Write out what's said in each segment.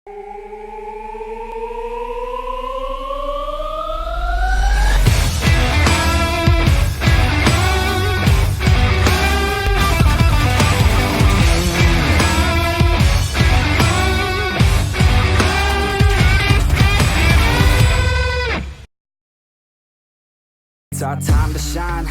It's our time to shine.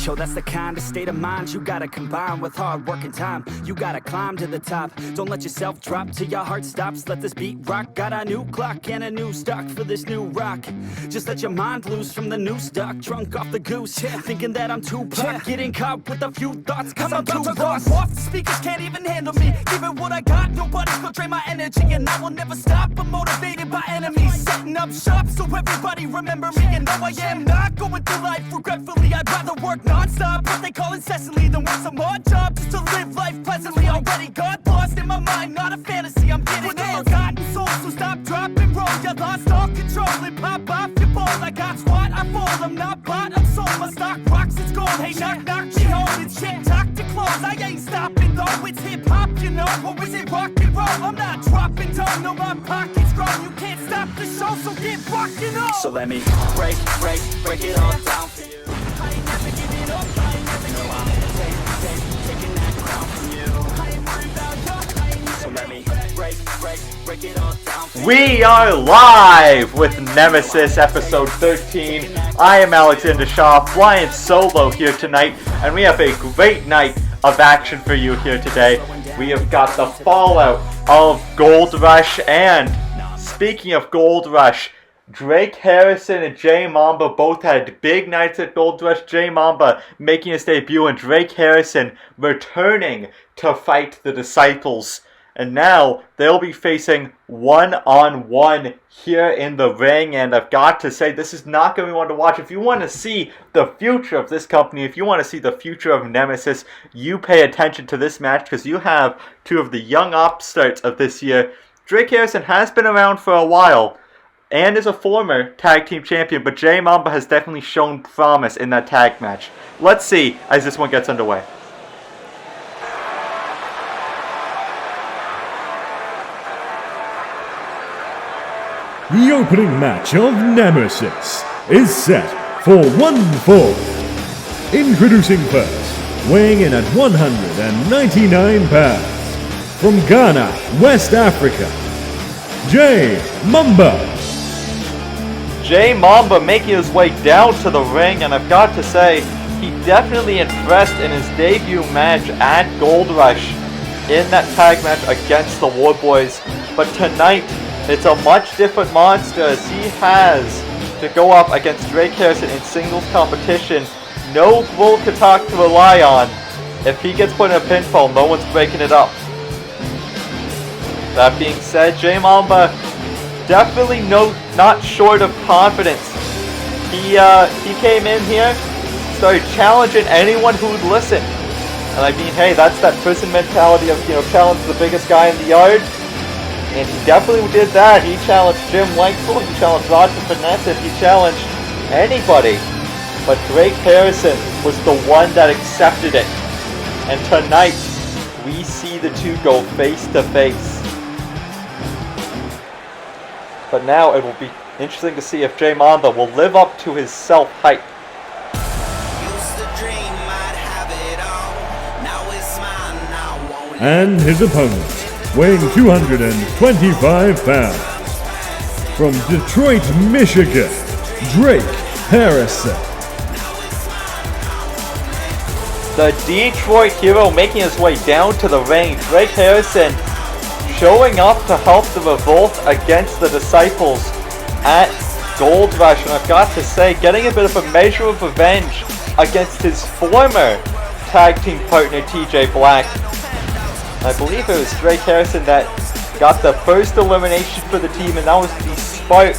Yo, that's the kind of state of mind you gotta combine with hard work and time. You gotta climb to the top. Don't let yourself drop till your heart stops. Let this beat rock. Got a new clock and a new stock for this new rock. Just let your mind loose from the new stock. Drunk off the goose, thinking that I'm too pop. Getting caught with a few thoughts cause I'm too lost. Off the speakers can't even handle me. Giving what I got, nobody's gonna drain my energy. And I will never stop, I'm motivated by enemies. Setting up shop so everybody remember me. And no, I am not going through life regretfully. I'd rather work non-stop, what they call incessantly, than work some more jobs just to live life pleasantly. Already got lost in my mind, not a fantasy, I'm getting there. Forgotten soul, so stop, drop, and roll. You lost all control and pop off your ball. I got squat, I fall, I'm not bought, I'm sold. My stock rocks, it's gold. Hey, knock, knock, she home, it's shit, talk to close. I ain't stopping though, it's hip-hop, you know. Or is it rock and roll? I'm not dropping down, no, my pocket's grown. You can't stop the show, so get rockin' on. So let me break it all down for you. I ain't never giving up, I ain't never giving up. Taking that crown from you. I ain't worried about you, I ain't never. So let me break it all down for you. We are live with Nemesis episode 13. I am Alexander Shaw, flying solo here tonight, and we have a great night of action for you here today. We have got the fallout of Gold Rush, and speaking of Gold Rush, Drake Harrison and Jay Mamba both had big nights at Gold Rush. Jay Mamba making his debut and Drake Harrison returning to fight the Disciples. And now they'll be facing one-on-one here in the ring. And I've got to say, this is not going to be one to watch. If you want to see the future of this company, if you want to see the future of Nemesis, you pay attention to this match because you have two of the young upstarts of this year. Drake Harrison has been around for a while and is a former tag team champion, but Jay Mamba has definitely shown promise in that tag match. Let's see as this one gets underway. The opening match of Nemesis is set for one fall. Introducing first, weighing in at 199 pounds, from Ghana, West Africa, Jay Mamba. Jay Mamba making his way down to the ring, and I've got to say, he definitely impressed in his debut match at Gold Rush in that tag match against the War Boys. But tonight, it's a much different monster as he has to go up against Drake Harrison in singles competition. No Gurl to rely on. If he gets put in a pinfall, no one's breaking it up. That being said, Jay Mamba definitely not short of confidence. He came in here, started challenging anyone who would listen. And I mean, hey, that's that prison mentality of, challenge the biggest guy in the yard. And he definitely did that. He challenged Jim Lengthal, he challenged Roger Finesse, he challenged anybody. But Drake Harrison was the one that accepted it. And tonight, we see the two go face to face. But now it will be interesting to see if Jay Mamba will live up to his self-hype. And his opponent, weighing 225 pounds, from Detroit, Michigan, Drake Harrison. The Detroit hero making his way down to the ring. Drake Harrison showing up to help the revolt against the Disciples at Gold Rush. And I've got to say, getting a bit of a measure of revenge against his former tag team partner, TJ Black. I believe it was Drake Harrison that got the first elimination for the team, and that was the spark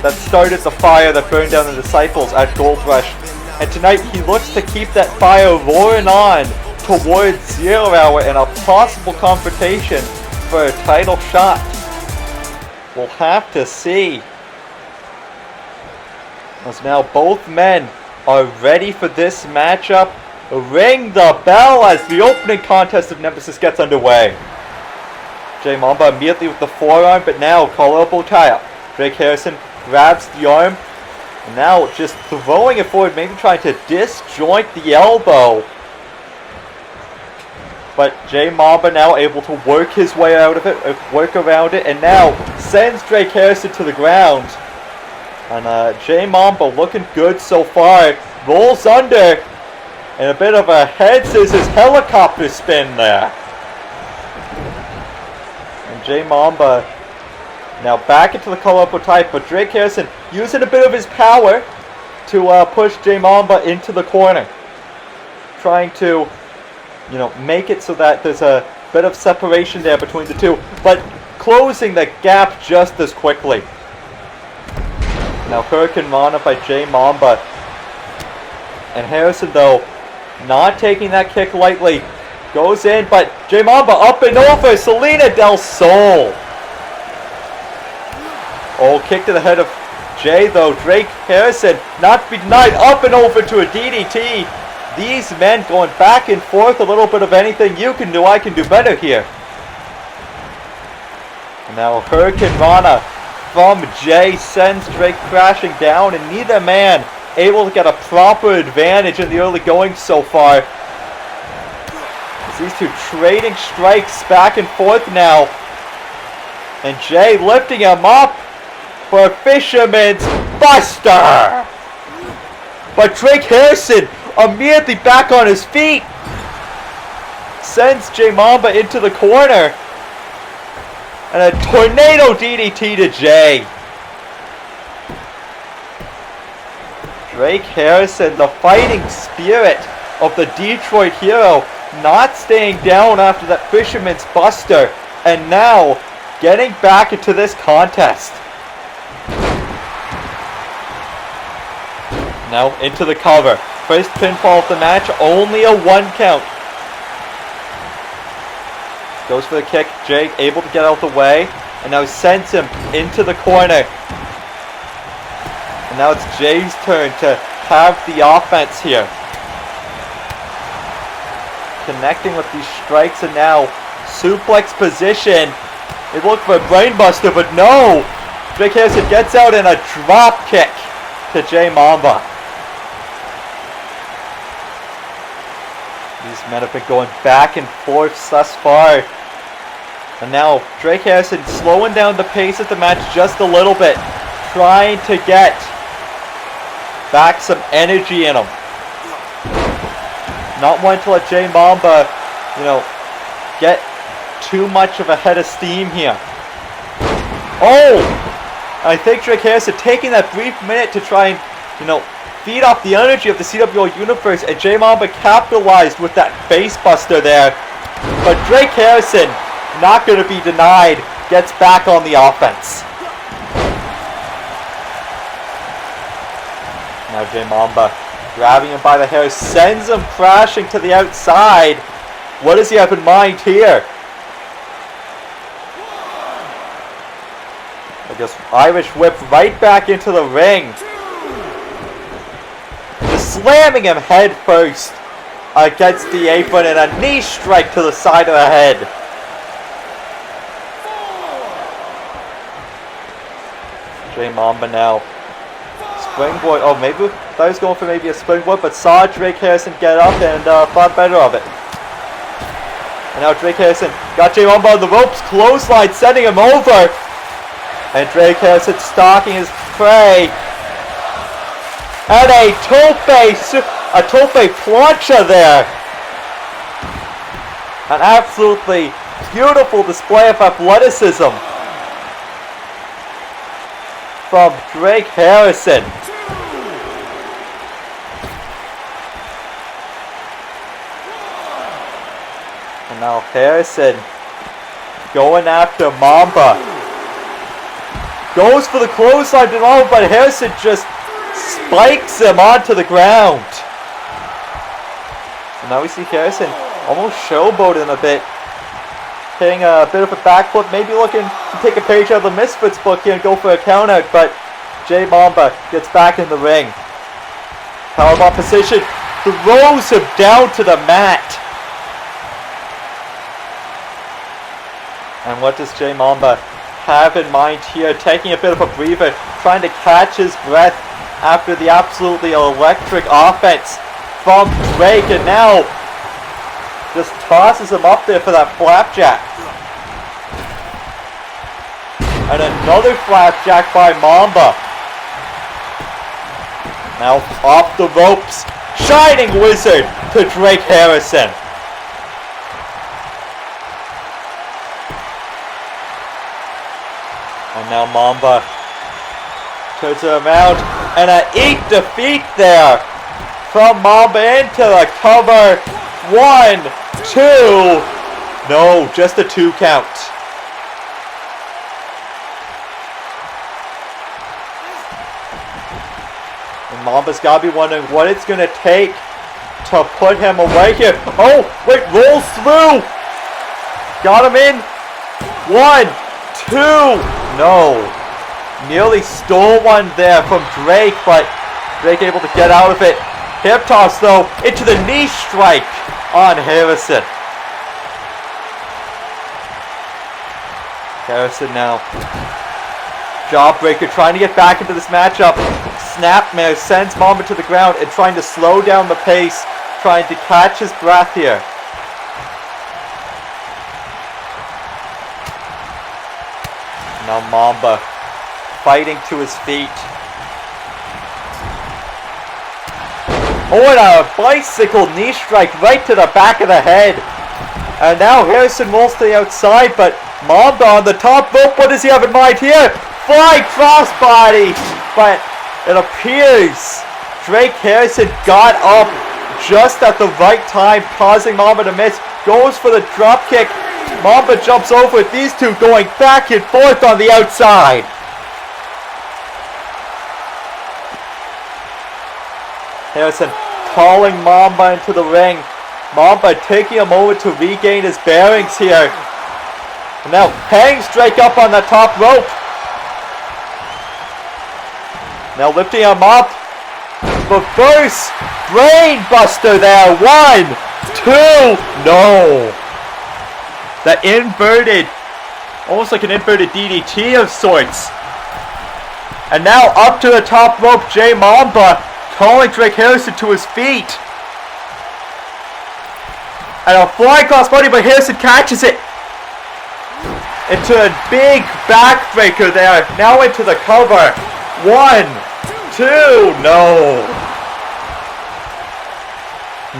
that started the fire that burned down the Disciples at Gold Rush. And tonight he looks to keep that fire roaring on towards 0 Hour in a possible confrontation for a title shot. We'll have to see. As now both men are ready for this matchup. Ring the bell as the opening contest of Nemesis gets underway. J Mamba immediately with the forearm, but now collarbone tie-up. Drake Harrison grabs the arm, and now just throwing it forward, maybe trying to disjoint the elbow. But J Mamba now able to work his way out of it, work around it, and now sends Drake Harrison to the ground. And J Mamba looking good so far. Rolls under, and a bit of a head scissors helicopter spin there. And J Mamba now back into the collarbone tie, but Drake Harrison using a bit of his power to push J Mamba into the corner. Trying to, make it so that there's a bit of separation there between the two, but closing the gap just as quickly. Now Hurricane Rana by J Mamba. And Harrison, though, not taking that kick lightly. Goes in, but J Mamba up and over. Selena Del Sol. Oh, kick to the head of Jay, though. Drake Harrison, not to be denied, up and over to a DDT. These men going back and forth, a little bit of anything you can do, I can do better here. And now Hurricane Rana from Jay sends Drake crashing down, and neither man able to get a proper advantage in the early going so far. As these two trading strikes back and forth now. And Jay lifting him up for a Fisherman's Buster. But Drake Harrison immediately back on his feet. Sends J Mamba into the corner. And a tornado DDT to Jay. Drake Harrison, the fighting spirit of the Detroit hero, not staying down after that Fisherman's Buster. And now getting back into this contest. Now into the cover. First pinfall of the match, only a 1 count. Goes for the kick. Jay able to get out of the way. And now sends him into the corner. And now it's Jay's turn to have the offense here. Connecting with these strikes, and now suplex position. They look for a brainbuster, but no! Drake Harrison gets out in a drop kick to J Mamba. These men have been going back and forth thus far. And now Drake Harrison slowing down the pace of the match just a little bit. Trying to get back some energy in him. Not wanting to let J Mamba, get too much of a head of steam here. Oh! I think Drake Harrison taking that brief minute to try and, feed off the energy of the CWO universe, and J Mamba capitalized with that face buster there. But Drake Harrison, not going to be denied, gets back on the offense. Now J Mamba grabbing him by the hair, sends him crashing to the outside. What does he have in mind here? I guess Irish whip right back into the ring. Just slamming him head first against the apron, and a knee strike to the side of the head. J Mamba now. Springboard. Oh, maybe I was going for maybe a springboard, but saw Drake Harrison get up and thought better of it. And now Drake Harrison got J Mamba on the ropes, clothesline, sending him over. And Drake Harrison stalking his prey. And a tope plancha there. An absolutely beautiful display of athleticism from Drake Harrison. And now Harrison going after Mamba. Goes for the clothesline to Mamba, but Harrison just spikes him onto the ground. And now we see Harrison almost showboating a bit. Hitting a bit of a backflip, maybe looking to take a page out of the Misfits book here and go for a count out, but J Mamba gets back in the ring. Powerbomb position, throws him down to the mat. And what does J Mamba have in mind here? Taking a bit of a breather, trying to catch his breath after the absolutely electric offense from Drake, and now just tosses him up there for that flapjack. And another flapjack by Mamba. Now off the ropes, Shining Wizard to Drake Harrison. And now Mamba turns it around, and an 8 defeat there from Mamba into the cover. 1, 2, no, just a 2 count. And Mamba's got to be wondering what it's going to take to put him away here. Oh, wait, rolls through. Got him in. 1, 2, no. Nearly stole one there from Drake, but Drake able to get out of it. Hip toss though, into the knee strike on Harrison. Harrison now. Jawbreaker trying to get back into this matchup. Snapmare sends Mamba to the ground and trying to slow down the pace, trying to catch his breath here. Now Mamba fighting to his feet. Oh, and a bicycle knee strike right to the back of the head. And now Harrison rolls to the outside, but Mamba on the top rope. What does he have in mind here? Flying crossbody. But it appears Drake Harrison got up just at the right time, causing Mamba to miss. Goes for the drop kick. Mamba jumps over it. These two going back and forth on the outside. Harrison calling Mamba into the ring. Mamba taking a moment to regain his bearings here. And now hangs Drake up on the top rope. Now lifting him up. Reverse brain buster there. 1, 2, no. The inverted, almost like an inverted DDT of sorts. And now up to the top rope, J Mamba calling Drake Harrison to his feet. And a flying crossbody, but Harrison catches it. Into a big backbreaker there. Now into the cover. 1, 2, no.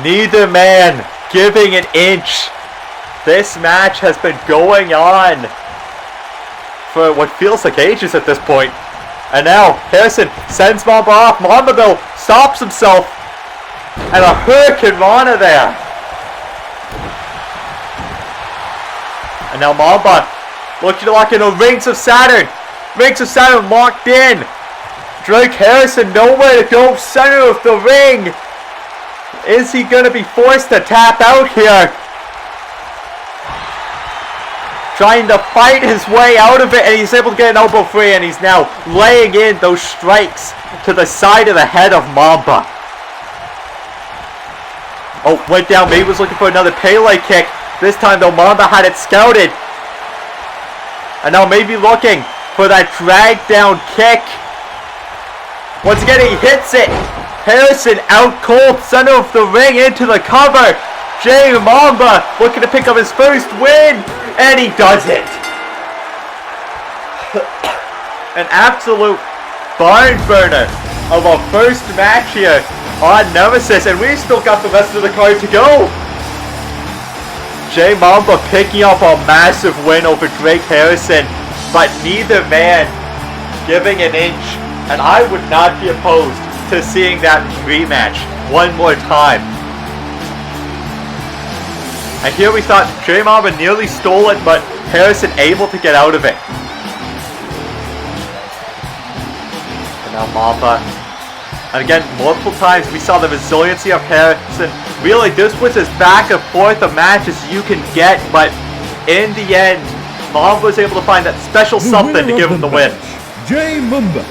Neither man giving an inch. This match has been going on for what feels like ages at this point. And now Harrison sends Mamba off. Mamba though stops himself. And a Hurricane Rana there. And now Mamba looking to lock in a Rings of Saturn. Rings of Saturn locked in. Drake Harrison nowhere to go. Center of the ring. Is he going to be forced to tap out here? Trying to fight his way out of it, and he's able to get an elbow free, and he's now laying in those strikes to the side of the head of Mamba. Oh, went down. Maybe was looking for another Pele kick. This time though, Mamba had it scouted. And now maybe looking for that drag down kick. Once again, he hits it. Harrison out cold, center of the ring into the cover. J Mamba looking to pick up his first win. And he does it. An absolute barn burner of a first match here on Nemesis. And we've still got the rest of the card to go. J Mamba picking up a massive win over Drake Harrison. But neither man giving an inch. And I would not be opposed to seeing that rematch one more time. And here we thought J Mamba nearly stole it, but Harrison able to get out of it. And now Mamba. And again, multiple times we saw the resiliency of Harrison. Really, this was as back and forth a match as you can get, but in the end, Mamba was able to find that special something to give him the win. J Mamba.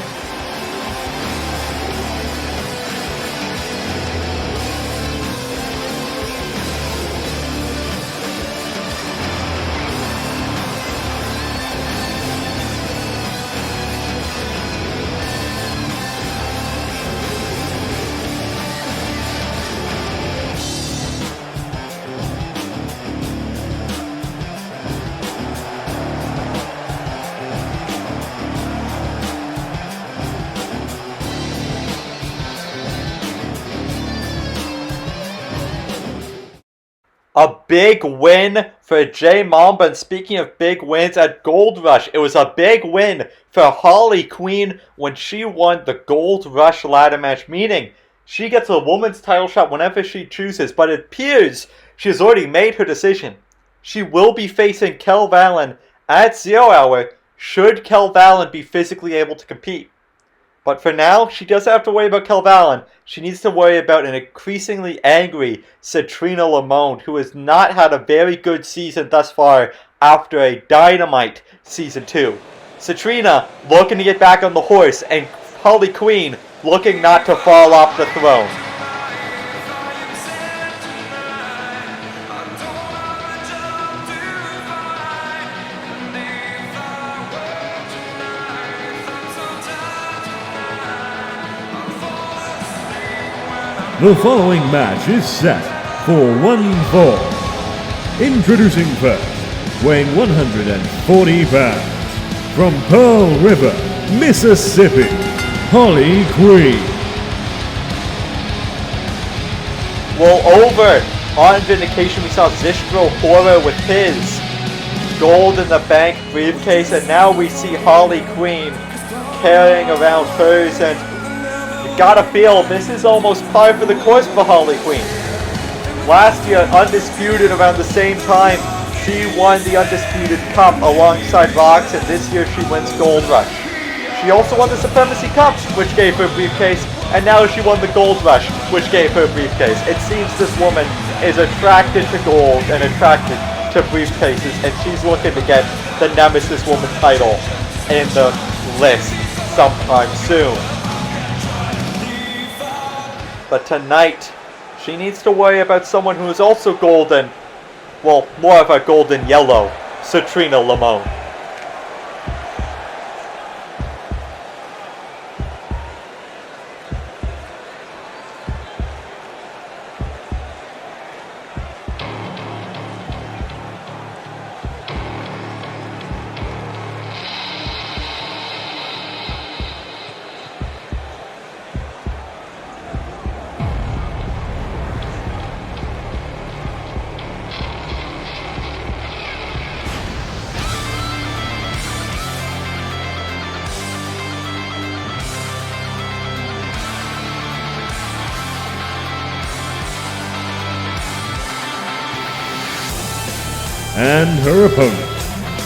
A big win for J Mamba. And speaking of big wins at Gold Rush, it was a big win for Holly Queen when she won the Gold Rush ladder match, meaning she gets a woman's title shot whenever she chooses, but it appears she has already made her decision. She will be facing Kel Valen at 0 Hour, should Kel Valen be physically able to compete. But for now, she doesn't have to worry about Kel Valen. She needs to worry about an increasingly angry Citrina Lamone, who has not had a very good season thus far after a Dynamite Season 2. Citrina looking to get back on the horse, and Holly Queen looking not to fall off the throne. The following match is set for one fall. Introducing first, weighing 140 pounds, from Pearl River, Mississippi, Holly Queen. Well, over on Vindication, we saw Zistro Horror with his Gold in the Bank briefcase, and now we see Holly Queen carrying around hers, and gotta feel this is almost par for the course for Holly Queen. Last year, Undisputed around the same time, she won the Undisputed Cup alongside Rox, and this year she wins Gold Rush. She also won the Supremacy Cup, which gave her a briefcase, and now she won the Gold Rush, which gave her a briefcase. It seems this woman is attracted to gold and attracted to briefcases, and she's looking to get the Nemesis Woman title in the list sometime soon. But tonight, she needs to worry about someone who is also golden. Well, more of a golden yellow, Citrina Lamone. And her opponent,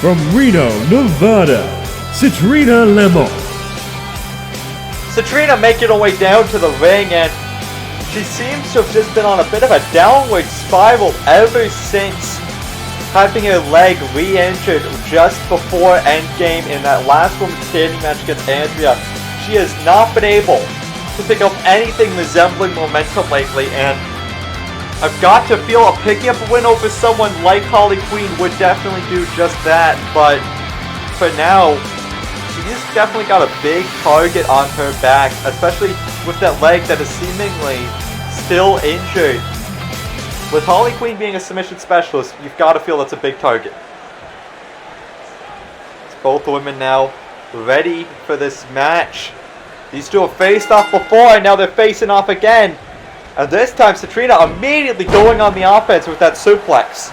from Reno, Nevada, Citrina Lamone. Citrina making her way down to the ring, and she seems to have just been on a bit of a downward spiral ever since having her leg re-injured just before Endgame in that last woman's standing match against Andrea. She has not been able to pick up anything resembling momentum lately, and I've got to feel picking up a win over someone like Holly Queen would definitely do just that, but for now, she's definitely got a big target on her back, especially with that leg that is seemingly still injured. With Holly Queen being a submission specialist, you've got to feel that's a big target. It's both women now ready for this match. These two have faced off before, and now they're facing off again. And this time, Citrina immediately going on the offense with that suplex.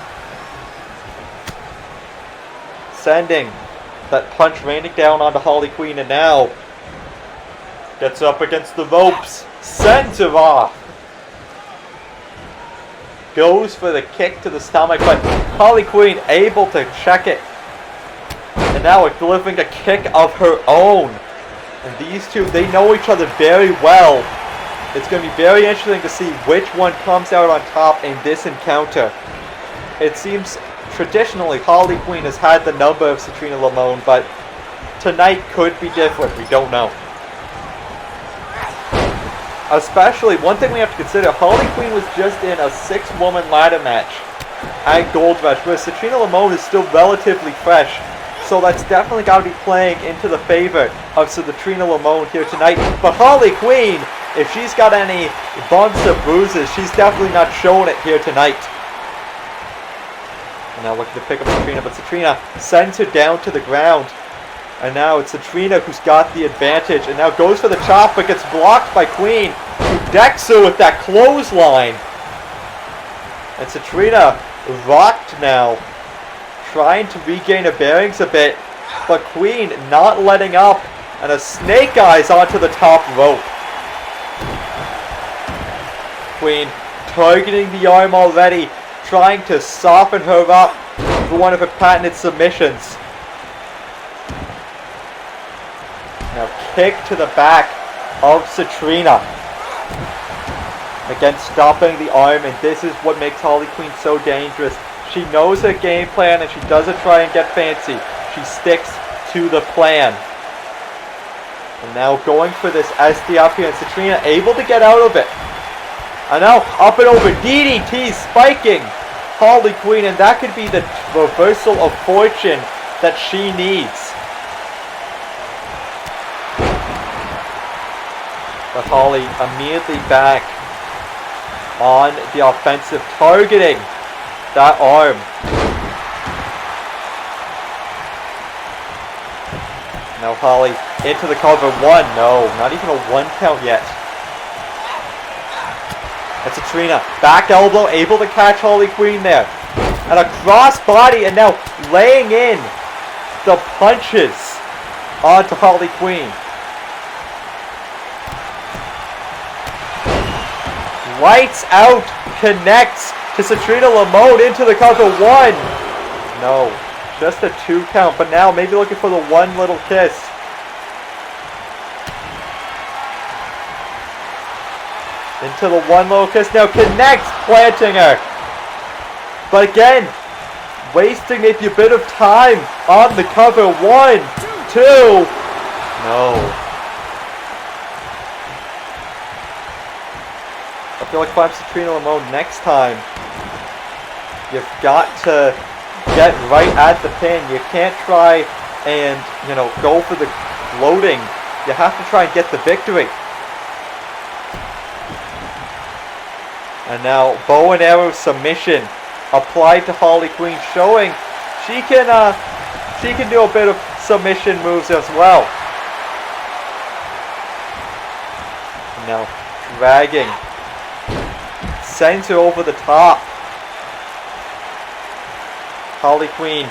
Sending that punch raining down onto Holly Queen, and now gets up against the ropes, sends her off. Goes for the kick to the stomach, but Holly Queen able to check it. And now delivering a kick of her own. And these two, they know each other very well. It's going to be very interesting to see which one comes out on top in this encounter. It seems traditionally Holly Queen has had the number of Citrina Lamone, but tonight could be different. We don't know. Especially, one thing we have to consider, Holly Queen was just in a 6-woman ladder match at Gold Rush, where Citrina Lamone is still relatively fresh. So that's definitely got to be playing into the favor of Citrina Lamone here tonight. But Holly Queen, if she's got any bumps or bruises, she's definitely not showing it here tonight. And now looking to pick up Citrina, but Citrina sends her down to the ground. And now it's Citrina who's got the advantage, and now goes for the chop, but gets blocked by Queen, who decks her with that clothesline. And Citrina rocked now, trying to regain her bearings a bit, but Queen not letting up, and a snake eyes onto the top rope. Queen targeting the arm already, trying to soften her up for one of her patented submissions. Now kick to the back of Citrina. Again, stopping the arm, and this is what makes Holly Queen so dangerous. She knows her game plan, and she doesn't try and get fancy. She sticks to the plan. And now going for this SDF here, and Citrina able to get out of it. And now up and over, DDT spiking Holly Queen, and that could be the reversal of fortune that she needs. But Holly immediately back on the offensive, targeting that arm. Now Holly into the cover. One, no, not even a 1 count yet. And Citrina, back elbow, able to catch Holly Queen there. And a cross body, and now laying in the punches onto Holly Queen. Lights out, connects to Citrina Lamone into the cover. One. No, just a 2 count, but now maybe looking for the one little kiss. Into the one little kiss, now connects, planting her. But again, wasting maybe a bit of time on the cover. 1, 2. No. I feel like if I'm Citrina Lamone next time, you've got to get right at the pin. You can't try and, go for the floating. You have to try and get the victory. And now bow and arrow submission applied to Holly Queen, showing she can do a bit of submission moves as well. And now dragging, sends her over the top. Holly Queen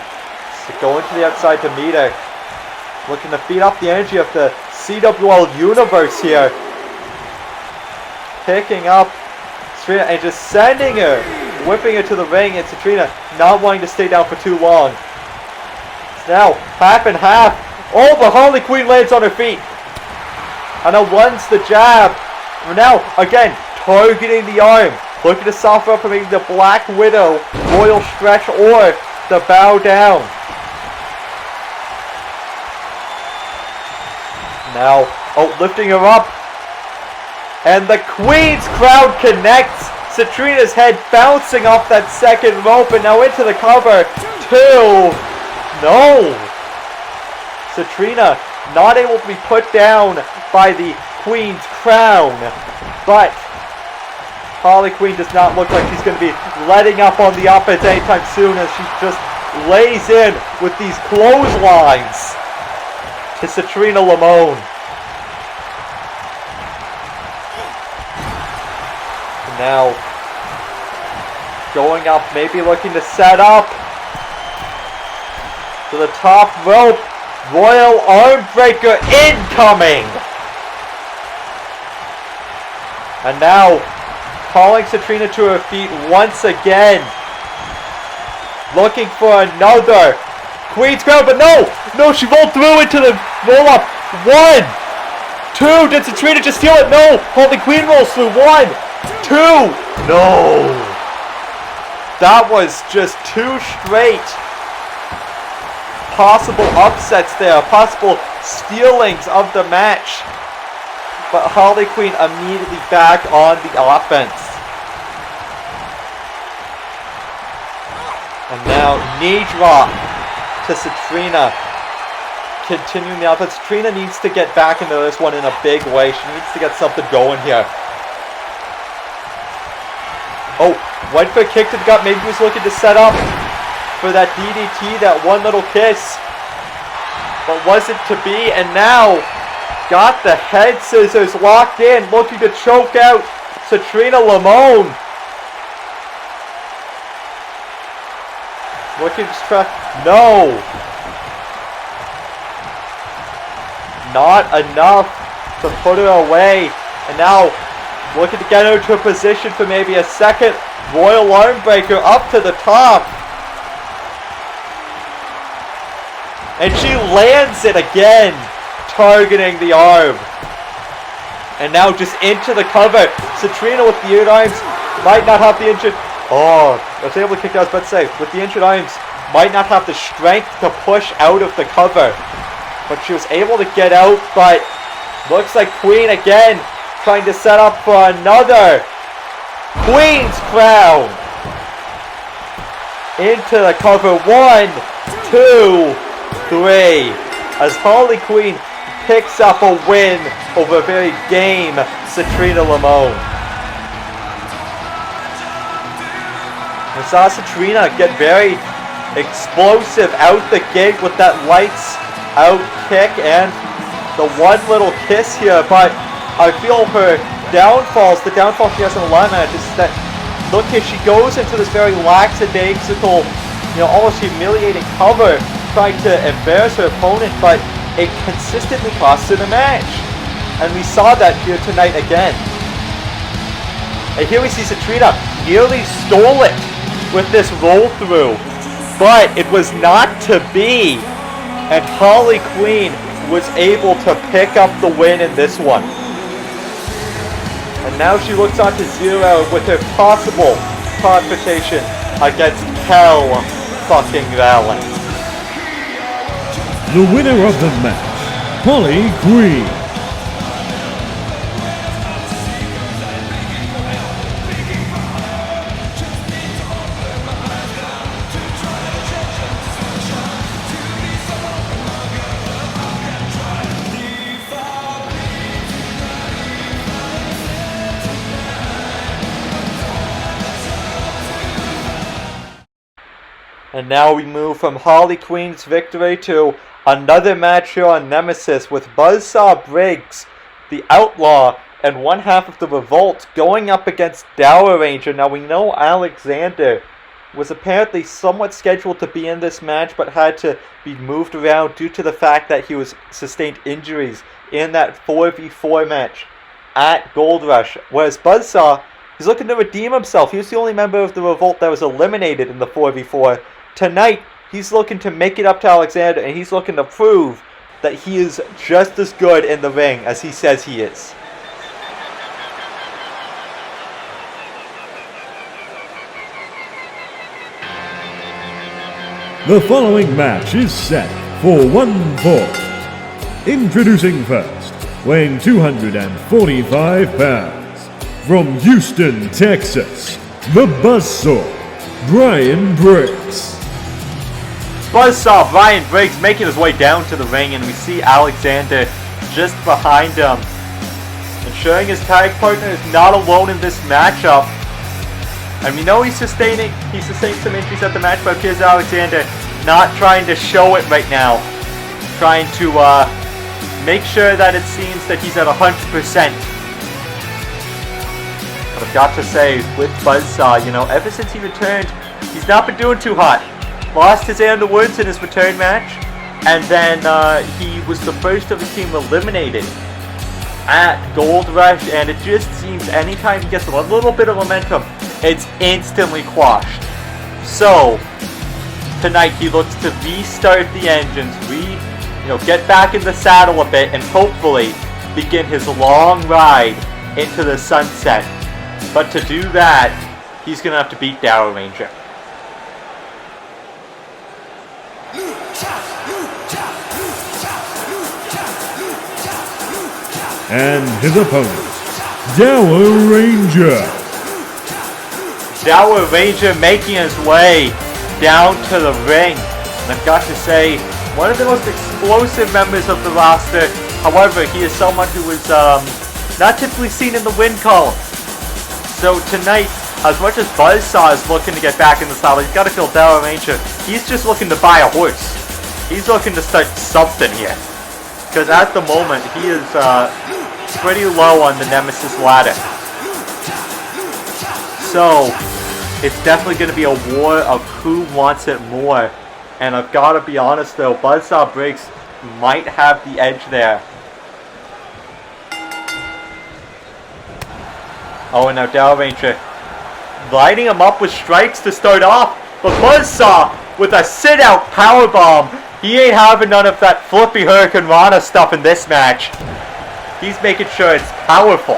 going to the outside to meet her, looking to feed off the energy of the CWL universe here. Picking up Citrina and just sending her, whipping her to the ring, and Citrina not wanting to stay down for too long. So now half and half. Oh, but Holly Queen lands on her feet. And now runs the jab. And now again targeting the arm, looking to soften up for maybe the Black Widow Royal Stretch or the bow down. Now lifting her up. And the Queen's crown connects. Citrina's head bouncing off that second rope, and now into the cover. 2. No. Citrina not able to be put down by the Queen's crown. But Holly Queen does not look like she's going to be letting up on the offense anytime soon, as she just lays in with these clotheslines to Citrina Lamone. Now going up, maybe looking to set up to the top rope. Royal arm breaker incoming. And now calling Citrina to her feet once again, looking for another Queen's crown, but no, she rolled through into the roll up. 1, 2. Did Citrina just steal it? No, Holly Queen rolls through. 1, 2. No. That was just 2 straight possible upsets there, possible stealings of the match. But Holly Queen immediately back on the offense. And now knee drop to Citrina. Continuing the offense. Citrina needs to get back into this one in a big way. She needs to get something going here. Oh, went for a kick to the gut. Maybe he was looking to set up for that DDT, that one little kiss. But wasn't to be. And now got the head scissors locked in, looking to choke out Citrina Lamone. Looking to try. No! Not enough to put her away. And now looking to get her into a position for maybe a second Royal Armbreaker up to the top. And she lands it again, targeting the arm. And now just into the cover. Citrina with the injured arms might not have the injured. Oh, I was able to kick out, but say with the injured arms, might not have the strength to push out of the cover. But she was able to get out, but looks like Queen again trying to set up for another Queen's Crown. Into the cover. 1, 2, 3. As Harley Quinn picks up a win over very game Citrina Limon. We saw Citrina get very explosive out the gate with that lights out kick and the one little kiss here, but I feel her downfalls, the downfall she has in the line match is that look here, she goes into this very lackadaisical, almost humiliating cover, trying to embarrass her opponent, but it consistently costs her the match. And we saw that here tonight again. And here we see Citrina nearly stole it with this roll through, but it was not to be. And Harley Quinn was able to pick up the win in this one. And now she looks on to 0 with her possible confrontation against Hell fucking Valen. The winner of the match, Harley Quinn. And now we move from Harley Quinn's victory to another match here on Nemesis with Buzzsaw Briggs, the Outlaw, and one half of the Revolt going up against Dower Ranger. Now we know Alexander was apparently somewhat scheduled to be in this match, but had to be moved around due to the fact that he was sustained injuries in that 4v4 match at Gold Rush. Whereas Buzzsaw, he's looking to redeem himself. He was the only member of the Revolt that was eliminated in the 4v4. Tonight, he's looking to make it up to Alexander, and he's looking to prove that he is just as good in the ring as he says he is. The following match is set for 1 fall. Introducing first, weighing 245 pounds, from Houston, Texas, the Buzzsaw, Brian Briggs. Buzzsaw Brian Briggs making his way down to the ring, and we see Alexander just behind him, ensuring his tag partner is not alone in this matchup. And we know he sustained some injuries at the match, but here's Alexander not trying to show it right now, trying to make sure that it seems that he's at 100%. But I've got to say, with Buzzsaw, ever since he returned, he's not been doing too hot. Lost his Hand of Woods in his return match, and then he was the first of the team eliminated at Gold Rush, and it just seems anytime he gets a little bit of momentum, it's instantly quashed. So, tonight he looks to restart the engines, get back in the saddle a bit, and hopefully begin his long ride into the sunset. But to do that, he's going to have to beat Dower Ranger. And his opponent, Dower Ranger. Dower Ranger making his way down to the ring. And I've got to say, one of the most explosive members of the roster. However, he is someone who is not typically seen in the win column. So tonight, as much as Buzzsaw is looking to get back in the saddle, he's got to feel Dower Ranger. He's just looking to buy a horse. He's looking to start something here. Because at the moment, he is pretty low on the Nemesis ladder. So, it's definitely going to be a war of who wants it more. And I've got to be honest though, Buzzsaw Briggs might have the edge there. Oh, and now Dow Ranger lighting him up with strikes to start off. But Buzzsaw with a sit-out powerbomb. He ain't having none of that flippy Hurricane Rana stuff in this match. He's making sure it's powerful.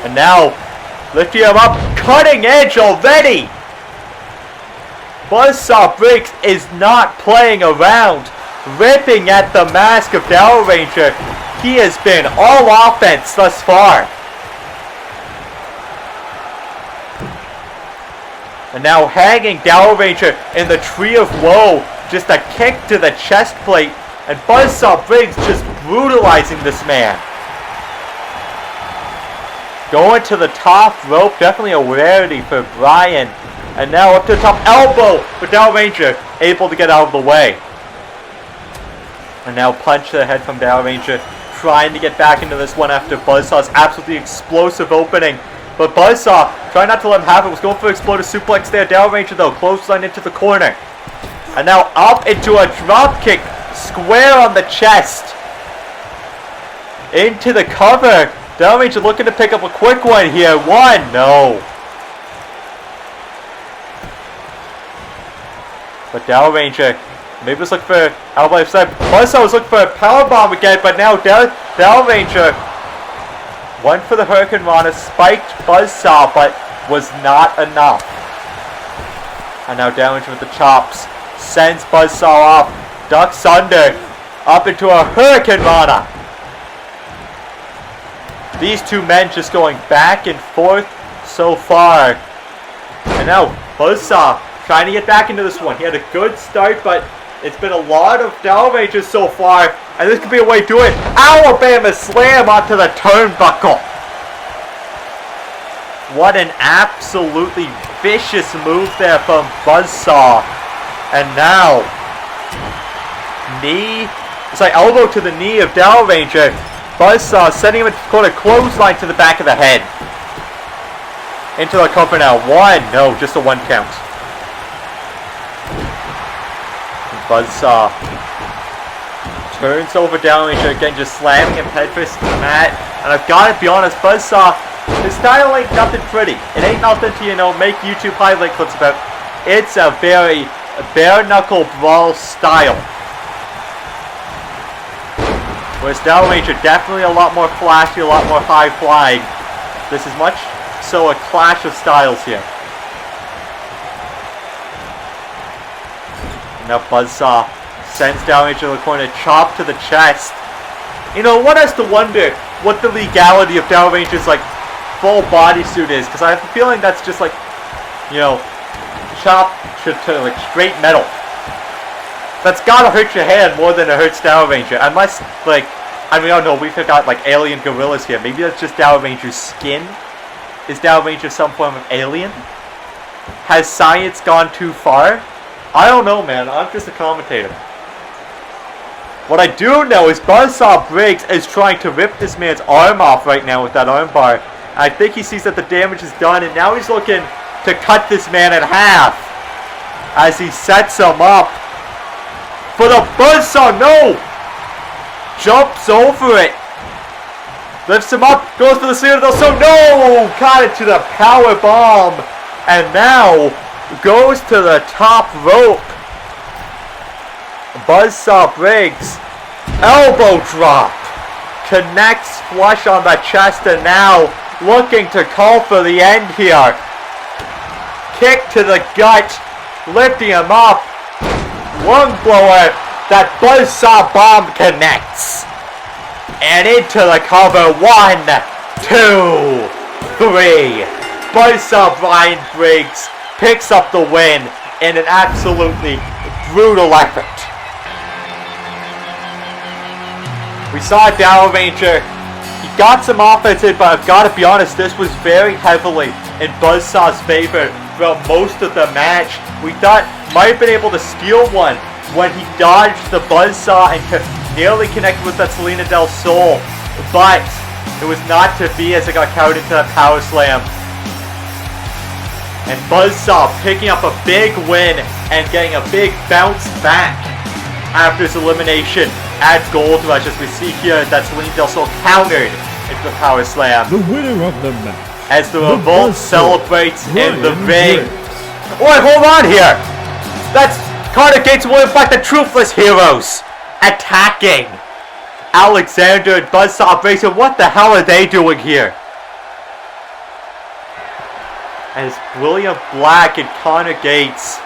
And now, lifting him up, cutting edge already. Buzzsaw Briggs is not playing around, ripping at the mask of Dow Ranger. He has been all offense thus far. And now hanging Dow Ranger in the Tree of Woe. Just a kick to the chest plate. And Buzzsaw Briggs just brutalizing this man. Going to the top rope. Definitely a rarity for Brian. And now up to the top elbow. But Dow Ranger able to get out of the way. And now punch to the head from Dow Ranger. Trying to get back into this one after Buzzsaw's absolutely explosive opening. But Buzzsaw, trying not to let him have it, was going for an explosive suplex there. Dow Ranger though, clothesline into the corner. And now up into a drop kick, square on the chest. Into the cover. Dow Ranger looking to pick up a quick one here. One, no. But Dow Ranger, maybe was looking for elbow side. Buzzsaw was looking for a powerbomb again, but now Dow Ranger went for the Hurricane Rana, spiked Buzzsaw, but was not enough. And now Dow Ranger with the chops, sends Buzzsaw off, ducks under, up into a Hurricane Rana. These two men just going back and forth so far. And now Buzzsaw trying to get back into this one. He had a good start, but it's been a lot of Dow Rangers so far. And this could be a way to do it. Alabama slam onto the turnbuckle. What an absolutely vicious move there from Buzzsaw. And now, elbow to the knee of Dow Ranger. Buzzsaw sending him a clothesline to the back of the head. Into the cover now. One, no, just a one count. Buzzsaw turns over Dow Ranger again, just slamming him headfirst to the mat. And I've got to be honest, Buzzsaw, his style ain't nothing pretty. It ain't nothing to, make YouTube highlight clips about. It's a very bare-knuckle brawl style. Whereas Dow Ranger, definitely a lot more flashy, a lot more high-flying. This is much so a clash of styles here. Now Buzzsaw sends Dow Ranger to the corner, chop to the chest. One has to wonder what the legality of Dow Ranger's full bodysuit is, because I have a feeling that's just chop to straight metal. That's gotta hurt your hand more than it hurts Dow Ranger, unless I don't know, we've got alien gorillas here. Maybe that's just Dow Ranger's skin. Is Dow Ranger some form of alien? Has science gone too far? I don't know, man. I'm just a commentator. What I do know is Buzzsaw Briggs is trying to rip this man's arm off right now with that armbar. I think he sees that the damage is done, and now he's looking to cut this man in half as he sets him up for the Buzzsaw. No! Jumps over it. Lifts him up. Goes for the Stasera. So no! Caught it to the power bomb. And now goes to the top rope. Buzzsaw Briggs, elbow drop, connects flush on the chest, and now looking to call for the end here. Kick to the gut, lifting him up, lung blower, that Buzzsaw bomb connects. And into the cover, 1, 2, 3. Buzzsaw Brian Briggs picks up the win in an absolutely brutal effort. We saw Dow Ranger. He got some offense in, but I've got to be honest, this was very heavily in Buzzsaw's favor throughout most of the match. We thought might have been able to steal one when he dodged the Buzzsaw and nearly connected with that Selena Del Sol, but it was not to be as it got counted into that power slam. And Buzzsaw picking up a big win and getting a big bounce back after his elimination at Gold Rush, as we see here that Celine Del Sol countered into the Power Slam. The winner of the match, As the Revolt celebrates in the ring. Reeves. Wait, hold on here! That's Carter Gates will fight the Truthless Heroes attacking Alexander and Buzzsaw Bracer. What the hell are they doing here? As William Black and Connor Gates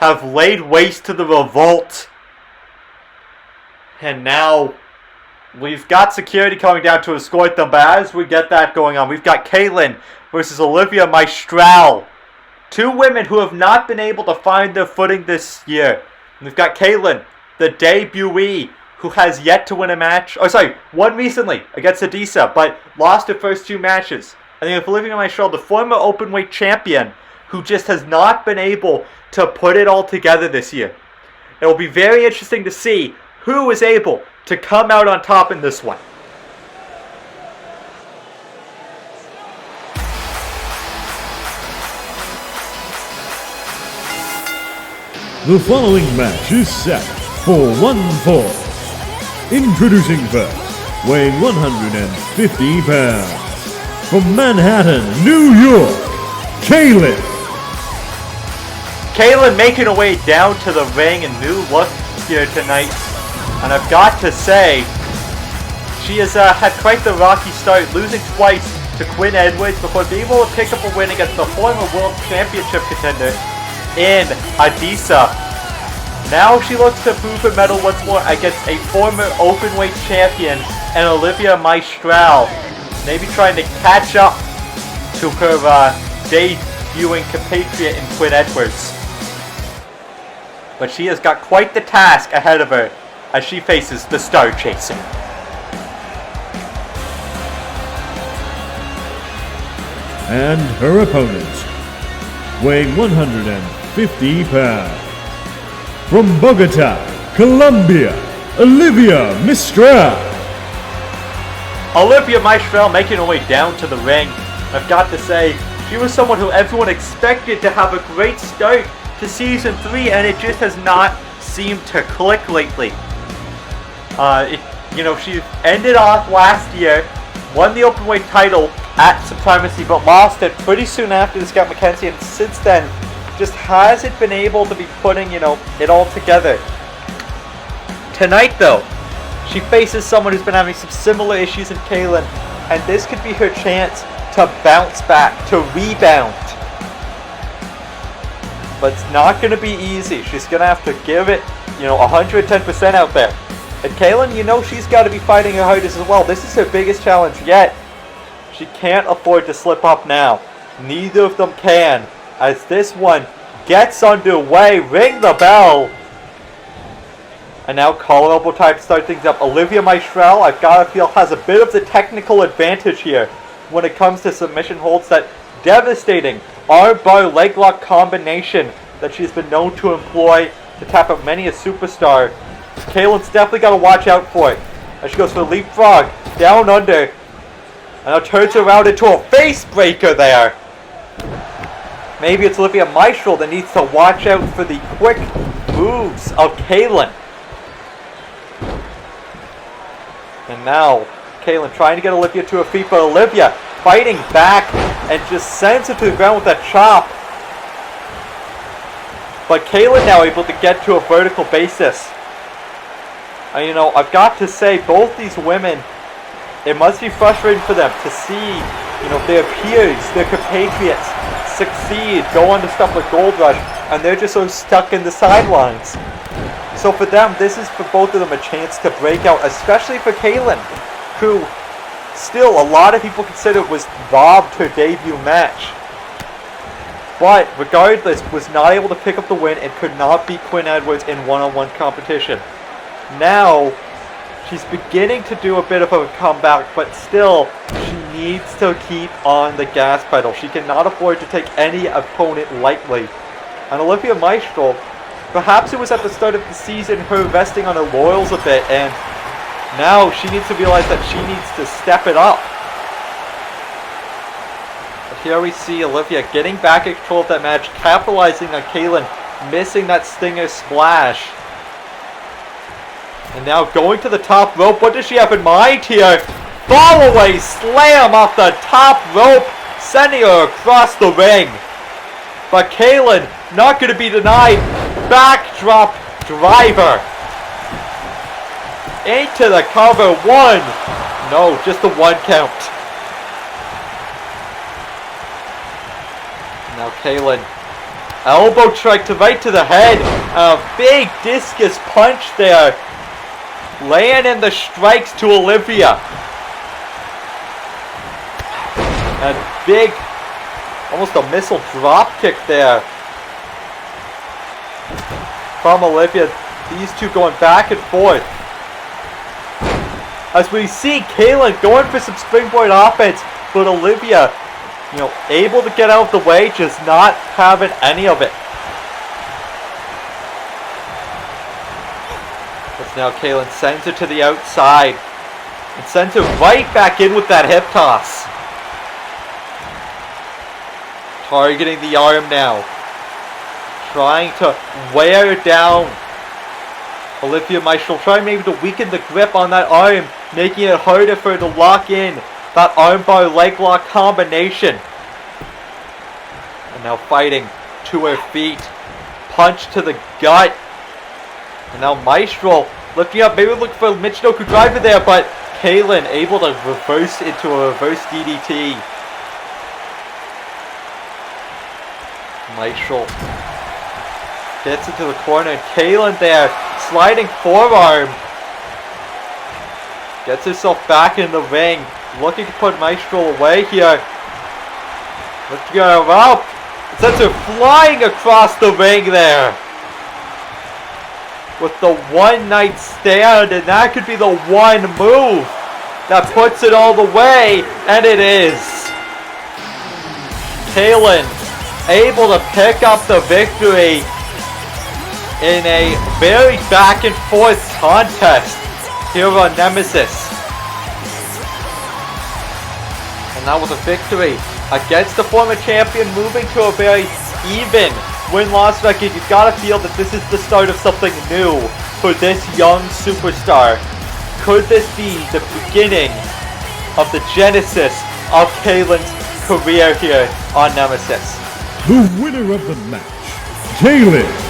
have laid waste to the Revolt. And now we've got security coming down to escort them, but as we get that going on, we've got Kaylin versus Olivia Maestral. Two women who have not been able to find their footing this year. And we've got Kaylin, the debutee, who has yet to win a match. Oh, sorry, won recently against Adisa, but lost her first two matches. And then with Olivia Maestral, the former openweight champion, who just has not been able to put it all together this year. It will be very interesting to see who is able to come out on top in this one. The following match is set for one fall. Introducing first, weighing 150 pounds, from Manhattan, New York, Kaylin. Kaylin making her way down to the ring in new look here tonight. And I've got to say, she has had quite the rocky start, losing twice to Quinn Edwards before being able to pick up a win against the former World Championship contender in Adisa. Now she looks to prove her mettle once more against a former openweight champion and Olivia Maestral. Maybe trying to catch up to her debuting compatriot in Quinn Edwards. But she has got quite the task ahead of her as she faces the Star Chaser. And her opponent, weighing 150 pounds, from Bogota, Colombia, Olivia Maestral. Olivia Maestral making her way down to the ring. I've got to say, she was someone who everyone expected to have a great start to Season 3, and it just has not seemed to click lately. She ended off last year, won the openweight title at Supremacy, but lost it pretty soon after to Scott McKenzie, and since then, just hasn't been able to be putting, it all together. Tonight, though, she faces someone who's been having some similar issues in Kaylin, and this could be her chance to bounce back, to rebound. But it's not going to be easy. She's going to have to give it, 110% out there. And Kaylin, she's got to be fighting her hardest as well. This is her biggest challenge yet. She can't afford to slip up now. Neither of them can. As this one gets underway, ring the bell. And now collar elbow time to start things up. Olivia Maestral, I've got to feel, has a bit of the technical advantage here when it comes to submission holds. That devastating arm bar leg lock combination that she's been known to employ to tap out many a superstar. Kaylin's definitely got to watch out for it. As she goes for the leapfrog, down under, and now turns around into a face breaker there. Maybe it's Olivia Maestral that needs to watch out for the quick moves of Kaylin. And now, Kaylin trying to get Olivia to her feet, but Olivia fighting back and just sends her to the ground with that chop. But Kaylin now able to get to a vertical basis. And I've got to say, both these women, it must be frustrating for them to see, their peers, their compatriots succeed, go on to stuff like Gold Rush, and they're just so stuck in the sidelines. So for them, this is for both of them a chance to break out, especially for Kaylin, who still a lot of people consider was robbed her debut match. But regardless, was not able to pick up the win and could not beat Quinn Edwards in one-on-one competition. Now, she's beginning to do a bit of a comeback, but still, she needs to keep on the gas pedal. She cannot afford to take any opponent lightly. And Olivia Maestral, perhaps it was at the start of the season her resting on her laurels a bit, and now she needs to realize that she needs to step it up. But here we see Olivia getting back in control of that match, capitalizing on Kaylin missing that Stinger splash. And now going to the top rope. What does she have in mind here? Fall away slam off the top rope, sending her across the ring. But Kaylin not going to be denied. Backdrop driver. Into the cover. One. No, just the one count. Now Kaylin, elbow strike to right to the head. A big discus punch there. Laying in the strikes to Olivia. And big, almost a missile drop kick there from Olivia. These two going back and forth. As we see Kaylin going for some springboard offense, but Olivia, able to get out of the way, just not having any of it. As now Kaylin sends it to the outside and sends it right back in with that hip toss. Targeting the arm now. Trying to wear down Olivia Maestro. Trying maybe to weaken the grip on that arm, making it harder for her to lock in that armbar leg lock combination. And now fighting to her feet. Punch to the gut. And now Maestro lifting up, maybe looking for a Michinoku driver there, but Kaylin able to reverse into a reverse DDT. Maestro gets into the corner, and Kaylin there, sliding forearm. Gets herself back in the ring, looking to put Maestro away here. Lifting her up, sends her flying across the ring there. With the one night stand, and that could be the one move that puts it all the way, and it is. Kaylin able to pick up the victory in a very back and forth contest here on Nemesis. And now with a victory against the former champion, moving to a very even win-loss record, you've got to feel that this is the start of something new for this young superstar. Could this be the beginning of the genesis of Kaylin's career here on Nemesis? The winner of the match, Kaylin.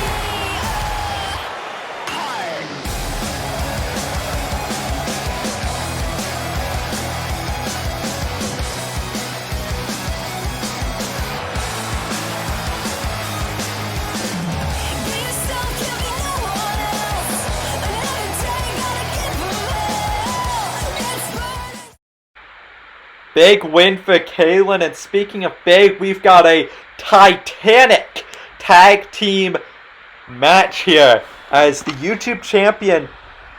Big win for Kaylin, and speaking of big, we've got a titanic tag team match here as the YouTube champion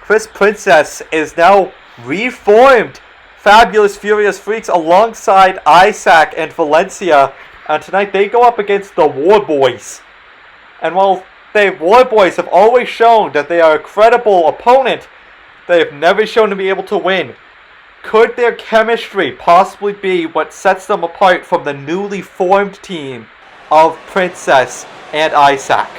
Chris Princess is now reformed Fabulous Furious Freaks alongside Isaac and Valencia, and tonight they go up against the War Boys. And while the War Boys have always shown that they are a credible opponent, they have never shown to be able to win. Could their chemistry possibly be what sets them apart from the newly formed team of Princess and Isaac?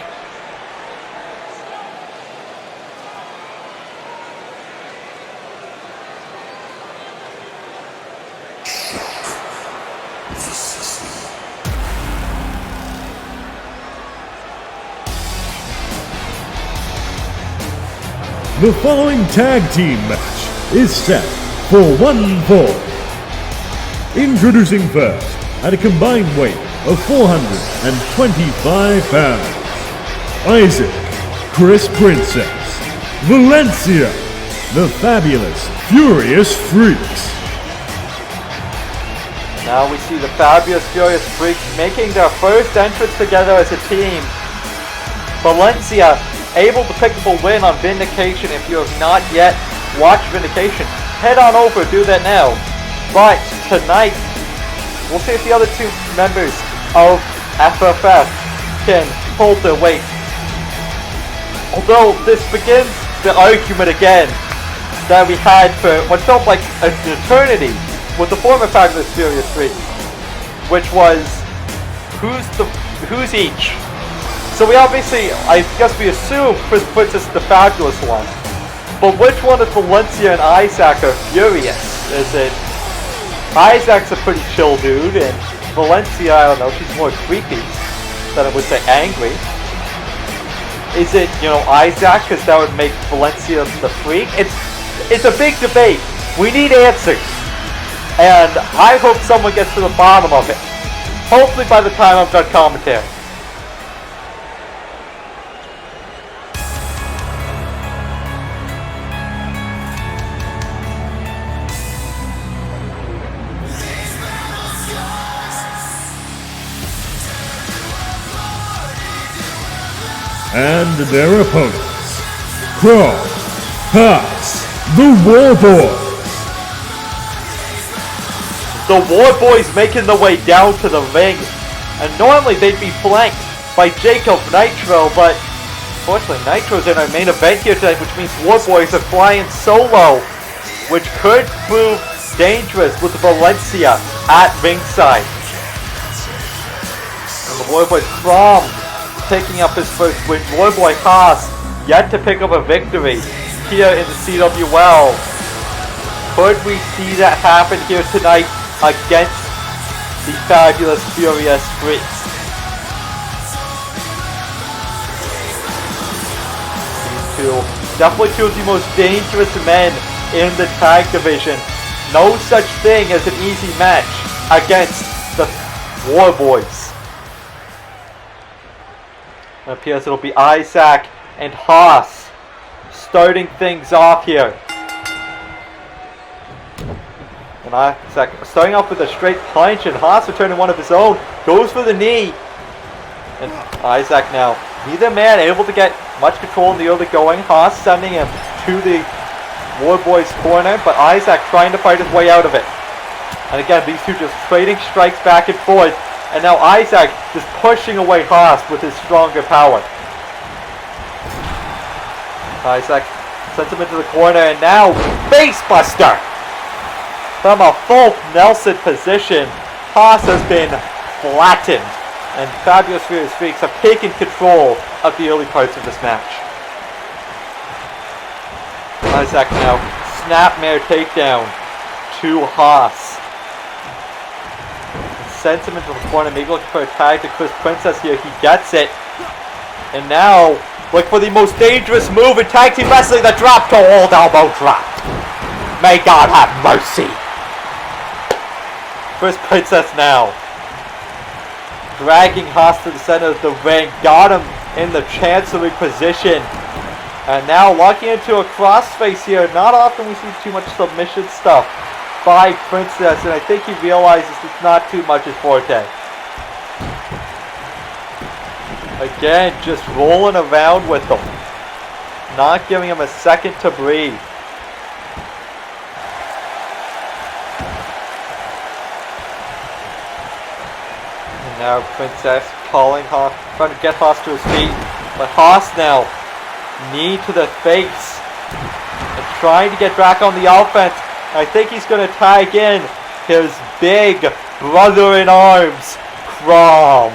The following tag team match is set for 1 fall. Introducing first, at a combined weight of 425 pounds, Isaac, Chris Princess, Valencia, the Fabulous Furious Freaks. Now we see the Fabulous Furious Freaks making their first entrance together as a team. Valencia able to pick up a win on Vindication. If you have not yet watched Vindication, head on over, do that now. But tonight, we'll see if the other two members of FFF can hold their weight. Although this begins the argument again that we had for what felt like an eternity with the former Fabulous Furious Freaks. which was who's each. So we obviously, I guess we assume Chris Princess is the fabulous one. But which one of Valencia and Isaac are furious? Is it Isaac's a pretty chill dude, and Valencia, I don't know, she's more creepy than I would say angry. Is it, you know, Isaac, because that would make Valencia the freak? It's a big debate. We need answers. And I hope someone gets to the bottom of it. Hopefully by the time I'm done commentary. And their opponents, Gurl, Stockz, the War Boys. The War Boys making their way down to the ring, and normally they'd be flanked by Jacob Nitro, but unfortunately Nitro's in our main event here tonight, which means War Boys are flying solo, which could prove dangerous with Valencia at ringside. And the War Boys from picking up his first win. Warboy Haas yet to pick up a victory here in the CWL. Could we see that happen here tonight against the fabulous Furious Freaks? These two, definitely two of the most dangerous men in the tag division. No such thing as an easy match against the War Boys. It appears it'll be Isaac and Haas starting things off here. And Isaac starting off with a straight punch, and Haas returning one of his own. Goes for the knee. And Isaac now, neither man able to get much control in the early going. Haas sending him to the War Boys corner, but Isaac trying to fight his way out of it. And again, these two just trading strikes back and forth. And now Isaac just pushing away Haas with his stronger power. Isaac sends him into the corner, and now Facebuster! From a full Nelson position, Haas has been flattened. And Fabulous Furious Freaks have taken control of the early parts of this match. Isaac now, snapmare takedown to Haas. Sends him into the corner, maybe looking for a tag to Chris Princess here. He gets it. And now, look for the most dangerous move in tag team wrestling, the drop to hold elbow drop. May God have mercy. Chris Princess now dragging Haas to the center of the ring. Got him in the chancery position. And now locking into a crossface here. Not often we see too much submission stuff by Princess, and I think he realizes it's not too much his forte. Again, just rolling around with them. Not giving him a second to breathe. And now Princess calling Haas, trying to get Haas to his feet. But Haas now, knee to the face. And trying to get back on the offense. I think he's going to tag in his big brother-in-arms, Crom.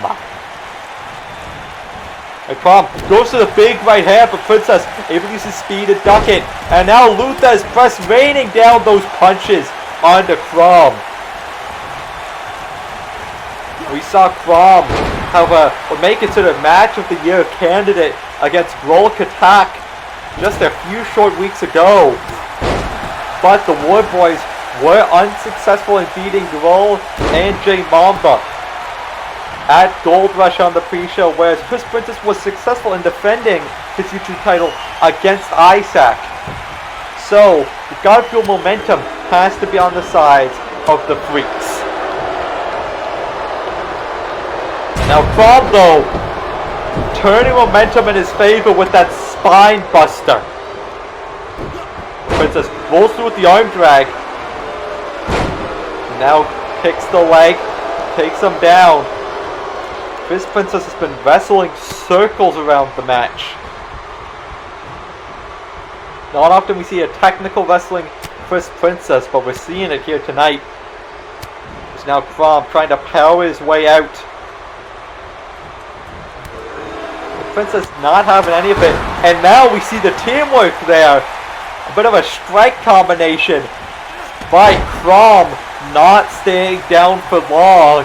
And Crom goes to the big right hand, but Princess able to use his speed to duck it. And now Luthez press raining down those punches onto Crom. We saw Crom have make it to the match of the year candidate against Gurl Katak just a few short weeks ago. But the War Boys were unsuccessful in beating Gurl and J Mamba at Gold Rush on the pre-show, whereas Chris Princess was successful in defending his YouTube title against Isaac. So, the God Fuel momentum has to be on the sides of the Freaks. Now Crom, though, turning momentum in his favor with that spine buster. Princess rolls through with the arm drag. Now kicks the leg, takes him down. Chris Princess has been wrestling circles around the match. Not often we see a technical wrestling Chris Princess, but we're seeing it here tonight. So now Crom trying to power his way out. The Princess not having any of it. And now we see the teamwork there. A bit of a strike combination by Crom, not staying down for long.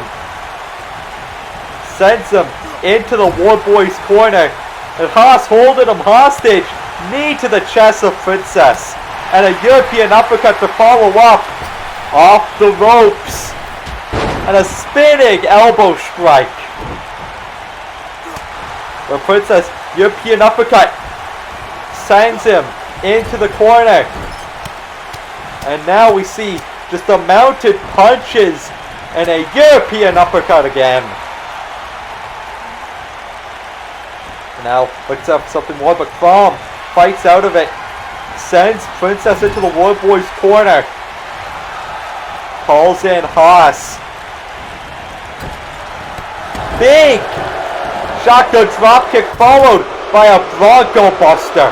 Sends him into the War Boy's corner. And Haas holding him hostage. Knee to the chest of Princess. And a European uppercut to follow up. Off the ropes. And a spinning elbow strike. The Princess, European uppercut. Sends him into the corner. And now we see just the mounted punches. And a European uppercut again. Now looks up something more, but Crom fights out of it. Sends Princess into the War Boy's corner. Calls in Haas. Big shotgun dropkick followed by a Bronco Buster.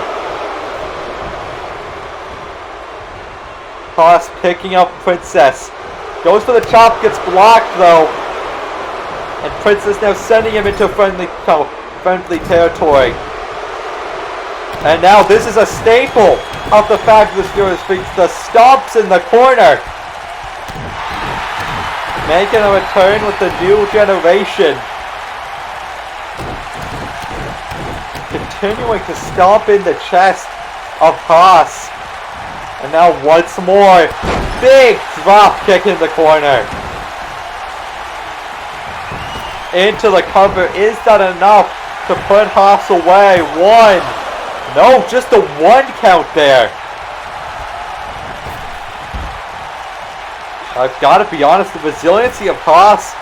Haas picking up Princess. Goes for the chop, gets blocked though. And Princess now sending him into friendly territory. And now this is a staple of the Fabulous Furious Freaks. The stomps in the corner. Making a return with the new generation. Continuing to stomp in the chest of Haas. And now once more. Big drop kick in the corner. Into the cover. Is that enough to put Haas away? One. No, just a one count there. I've got to be honest, the resiliency of Haas,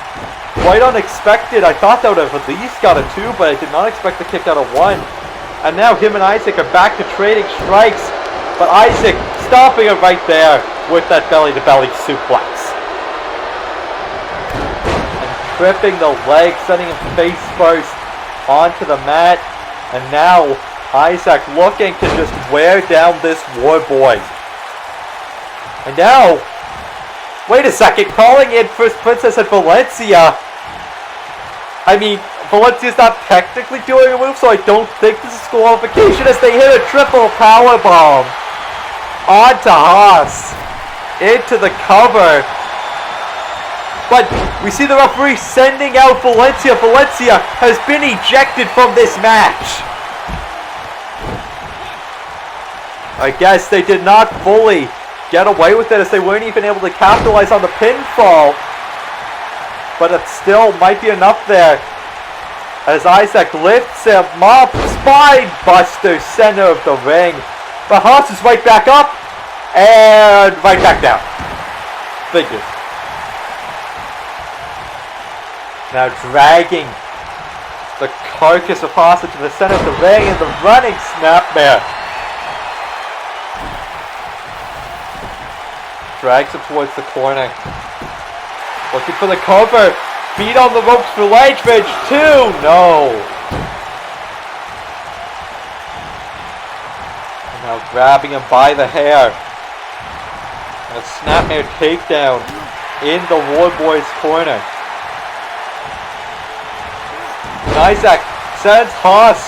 quite unexpected. I thought that would have at least got a 2, but I did not expect the kick out of 1. And now him and Isaac are back to trading strikes, but Isaac stopping it right there with that belly-to-belly suplex. And tripping the leg, sending him face first onto the mat. And now Isaac looking to just wear down this War Boy. And now, wait a second, calling in first Princess at Valencia. I mean, Valencia's not technically doing a move, so I don't think this is disqualification as they hit a triple powerbomb onto Haas. Into the cover. But we see the referee sending out Valencia. Valencia has been ejected from this match. I guess they did not fully get away with it as they weren't even able to capitalize on the pinfall. But it still might be enough there. As Isaac lifts him up. Spine buster, center of the ring. But Haas is right back up. And right back down. Figures. Now dragging the carcass of Haas into the center of the ring and the running snapmare. Drags him towards the corner. Looking for the cover. Feet on the ropes for ledge bridge. 2. No. And now grabbing him by the hair. And a snapmare takedown in the War Boy's corner. And Isaac sends Haas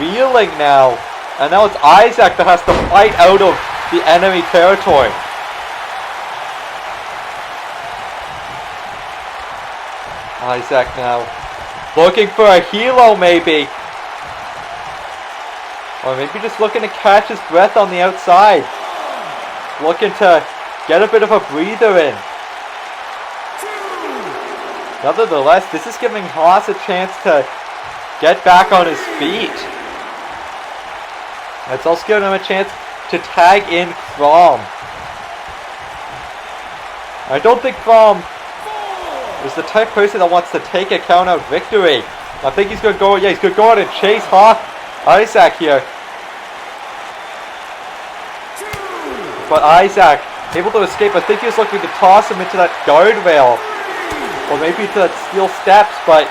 reeling now. And now it's Isaac that has to fight out of the enemy territory. Isaac now looking for a helo maybe. Or maybe just looking to catch his breath on the outside. Looking to get a bit of a breather in. Nevertheless, this is giving Haas a chance to get back on his feet. It's also giving him a chance to tag in Crom. I don't think Crom is the type of person that wants to take a count-out victory. I think he's going to go, he's going to go out and chase Isaac here. But Isaac, able to escape. I think he was looking to toss him into that guardrail. Or maybe to that steel steps, but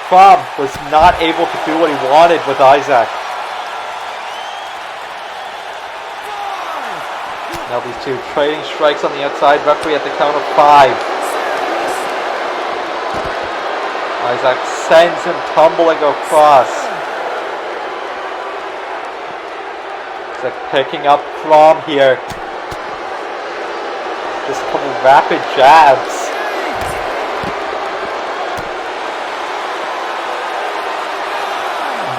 Crom was not able to do what he wanted with Isaac. Now these two trading strikes on the outside. Referee at the count of 5. Isaac sends him tumbling across. Isaac picking up Crom here. Just a couple rapid jabs.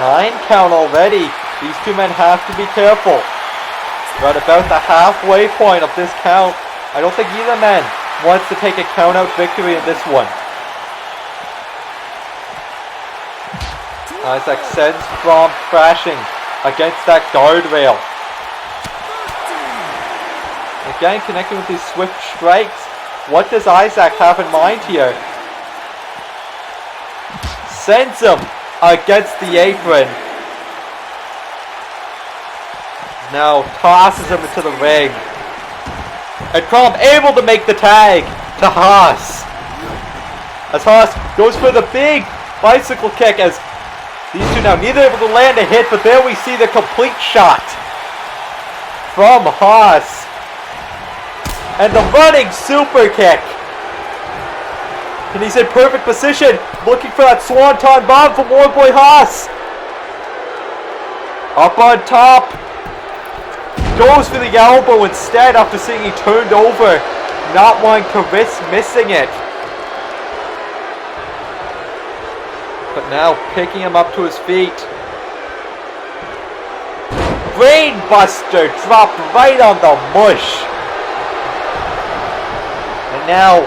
Nine count already. These two men have to be careful. Right about the halfway point of this count. I don't think either man wants to take a count-out victory in this one. Isaac sends Crom crashing against that guardrail. Again, connecting with these swift strikes. What does Isaac have in mind here? Sends him against the apron. Now tosses him into the ring. And Crom able to make the tag to Haas. As Haas goes for the big bicycle kick, as these two now neither able to land a hit, but there we see the complete shot from Haas. And the running super kick. And he's in perfect position, looking for that swanton bomb from Warboy Haas. Up on top. Goes for the elbow instead after seeing he turned over. Not wanting to risk missing it. But now picking him up to his feet. Brainbuster dropped right on the mush. And now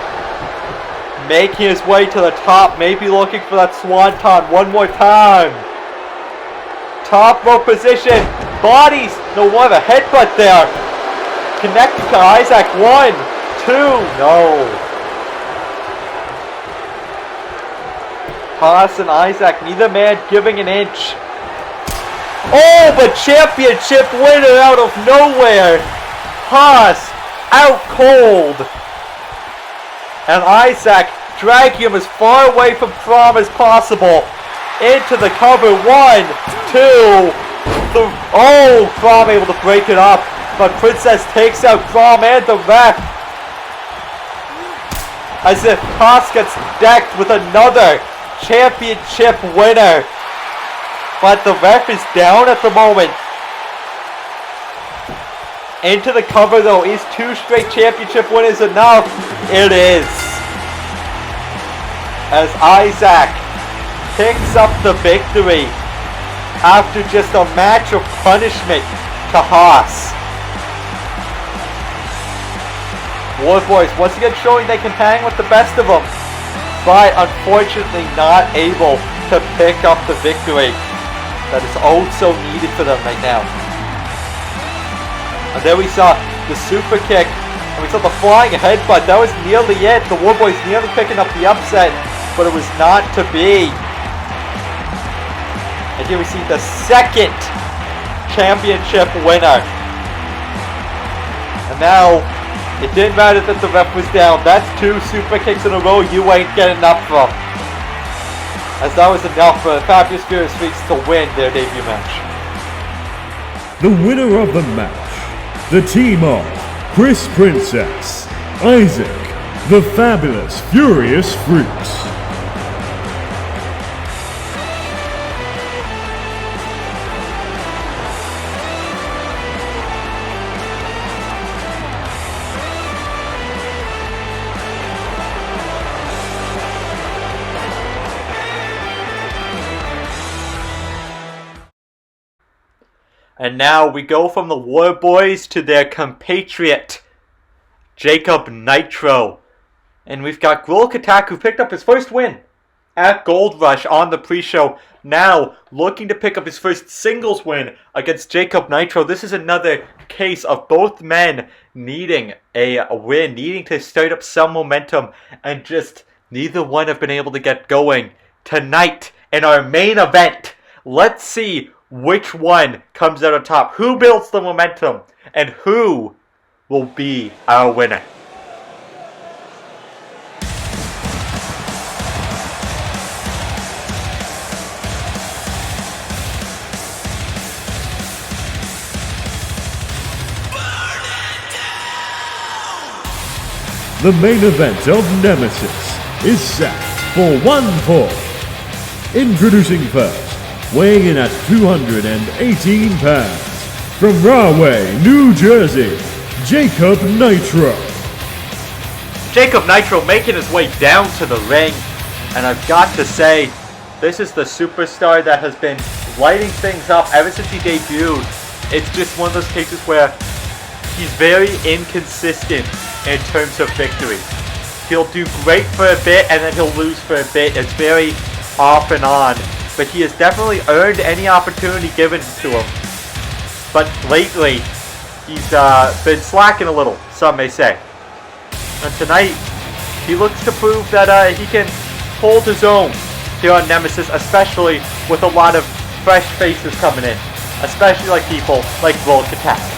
making his way to the top, maybe looking for that swanton one more time. Top rope position. Bodies. No, what a headbutt there. Connected to Isaac. 1, 2. No. Haas and Isaac, neither man giving an inch. Oh, but championship winner out of nowhere. Haas out cold. And Isaac dragging him as far away from Crom as possible. Into the cover. 1, 2, 3. Oh, Crom able to break it up. But Princess takes out Crom and the ref. As if Haas gets decked with another championship winner. But the ref is down at the moment. Into the cover though. Is 2 straight championship winners enough? It is. As Isaac picks up the victory after just a match of punishment to Haas. War Boys once again showing they can hang with the best of them, but unfortunately not able to pick up the victory that is oh so needed for them right now. And there we saw the super kick, and we saw the flying headbutt. That was nearly it. The War Boys nearly picking up the upset, but it was not to be. And here we see the second championship winner. And now, it didn't matter that the ref was down. That's 2 super kicks in a row you ain't getting up from. As that was enough for the Fabulous Furious Freaks to win their debut match. The winner of the match, the team of Chris Princess, Isaac, the Fabulous Furious Freaks. And now we go from the War Boys to their compatriot, Jacob Nitro. And we've got Gurl who picked up his first win at Gold Rush on the pre-show. Now looking to pick up his first singles win against Jacob Nitro. This is another case of both men needing a win, needing to start up some momentum, and just neither one have been able to get going. Tonight in our main event, let's see which one comes out on top, who builds the momentum, and who will be our winner. the main event of Nemesis is set for one fall. Introducing first, weighing in at 218 pounds, from Rahway, New Jersey, Jacob Nitro. Jacob Nitro making his way down to the ring, and I've got to say, this is the superstar that has been lighting things up ever since he debuted. It's just one of those cases where he's very inconsistent in terms of victory. He'll do great for a bit and then he'll lose for a bit. It's very off and on, but he has definitely earned any opportunity given to him. But lately, he's been slacking a little, some may say. And tonight, he looks to prove that he can hold his own here on Nemesis, especially with a lot of fresh faces coming in, especially like people like Volk Attack.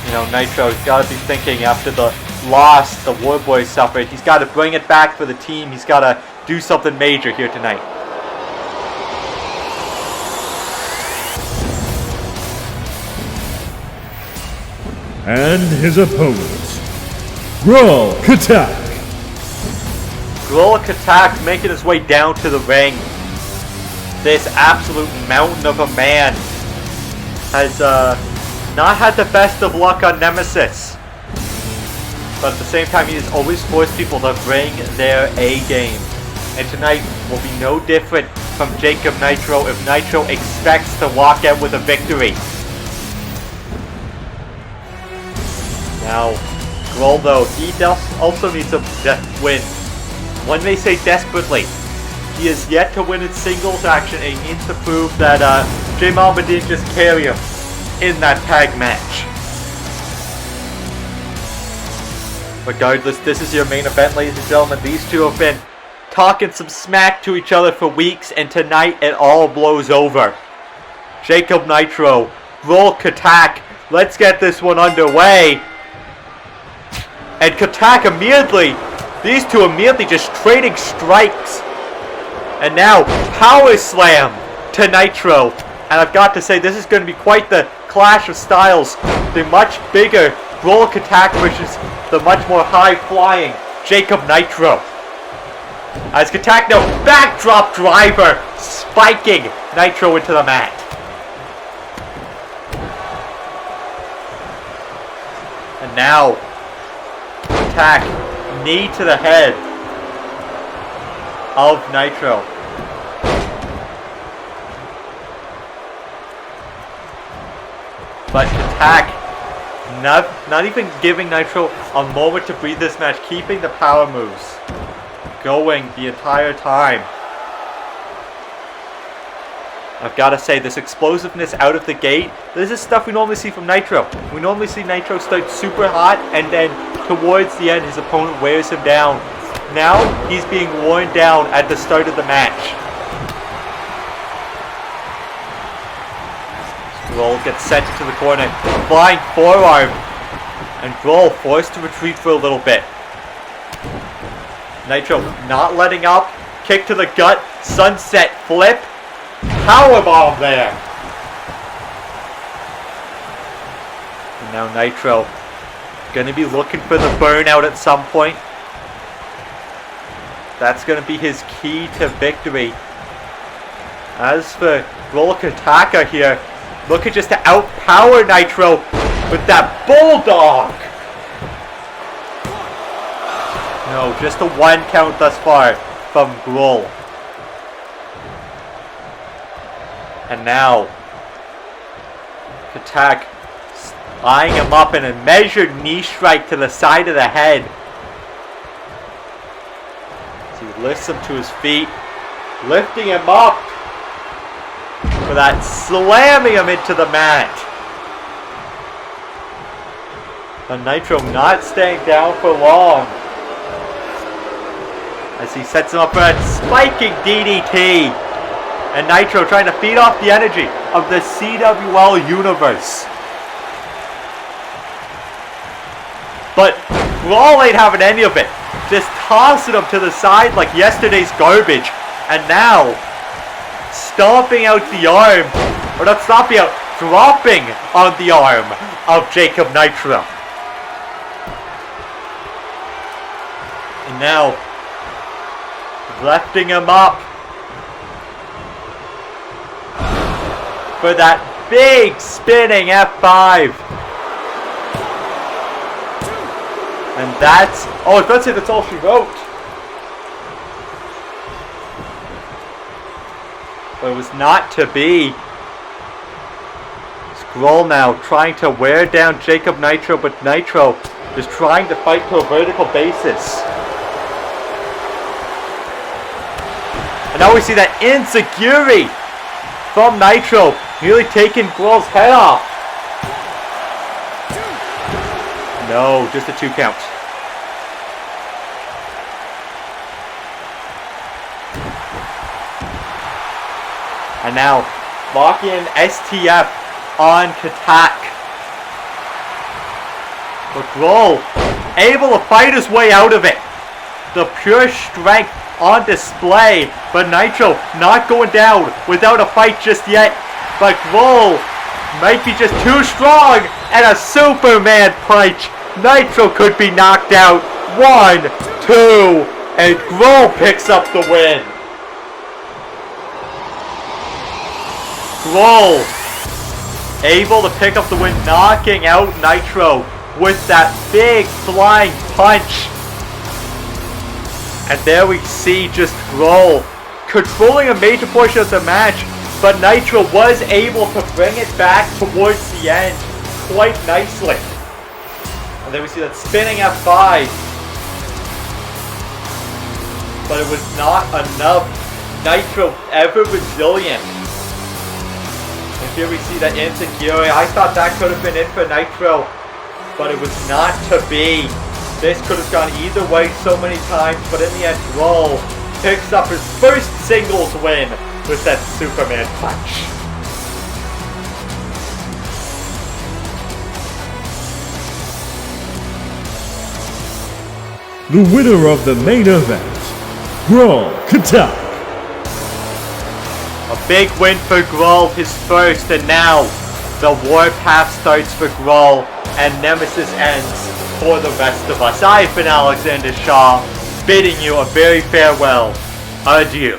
You know, Nitro's got to be thinking after the loss the War Boys suffered, he's got to bring it back for the team. He's got to do something major here tonight. And his opponent, Gurl Attack. Gurl Attack making his way down to the ring. This absolute mountain of a man has not had the best of luck on Nemesis. But at the same time, he has always forced people to bring their A game. And tonight will be no different from Jacob Nitro if Nitro expects to walk out with a victory. Now, Gurl though, he also needs a win. One may say desperately. He is yet to win in singles action and he needs to prove that J Mamba didn't just carry him in that tag match. Regardless, this is your main event, ladies and gentlemen. These two have been talking some smack to each other for weeks, and tonight it all blows over. Jacob Nitro, Gurl Attack. Let's get this one underway. And Attack immediately, these two immediately just trading strikes. And now, Power Slam to Nitro. And I've got to say, this is going to be quite the clash of styles. The much bigger Gurl Attack versus the much more high-flying Jacob Nitro. As Attack now, backdrop driver, spiking Nitro into the mat. And now, Attack, knee to the head of Nitro. But Attack, not even giving Nitro a moment to breathe this match, keeping the power moves going the entire time. I've got to say, this explosiveness out of the gate, this is stuff we normally see from Nitro. We normally see Nitro start super hot, and then towards the end, his opponent wears him down. Now, he's being worn down at the start of the match. Gurl gets sent into the corner, flying forearm, and Gurl forced to retreat for a little bit. Nitro not letting up, kick to the gut, sunset flip, powerbomb there. And now Nitro gonna be looking for the burnout at some point. That's gonna be his key to victory. As for Gurl Attack here, looking just to outpower Nitro with that bulldog. No, just a 1 count thus far from Gurl. And now, Attack eyeing him up in a measured knee strike to the side of the head. As he lifts him to his feet, lifting him up for that, slamming him into the mat. And Nitro not staying down for long, as he sets him up for that spiking DDT. And Nitro trying to feed off the energy of the CWL universe. But Gurl ain't having any of it. Just tossing him to the side like yesterday's garbage. And now, stomping out the arm, or not stomping out, dropping on the arm of Jacob Nitro. now, lifting him up for that big spinning F5. And that's, oh, I was about to say that's all she wrote. But it was not to be. Gurl now trying to wear down Jacob Nitro, but Nitro is trying to fight to a vertical basis. And now we see that Insecurity from Nitro, nearly taking Gurl's head off. No, just a 2 count. And now, locking in STF on Katak. But Gurl able to fight his way out of it. The pure strength on display, but Nitro not going down without a fight just yet. But Gurl might be just too strong, and a Superman punch. Nitro could be knocked out. 1, 2, and Gurl picks up the win. Gurl able to pick up the win, knocking out Nitro with that big flying punch. And there we see just Gurl controlling a major portion of the match, but Nitro was able to bring it back towards the end quite nicely. And then we see that spinning F5. But it was not enough. Nitro ever resilient. And here we see that Insecurity. I thought that could have been it for Nitro, but it was not to be. This could have gone either way so many times, but in the end, Gurl picks up his first singles win with that Superman punch. The winner of the main event, Gurl Katak. A big win for Gurl, his first, and now the warpath starts for Gurl, and Nemesis ends for the rest of us. I've been Alexander Shaw, bidding you a very farewell adieu.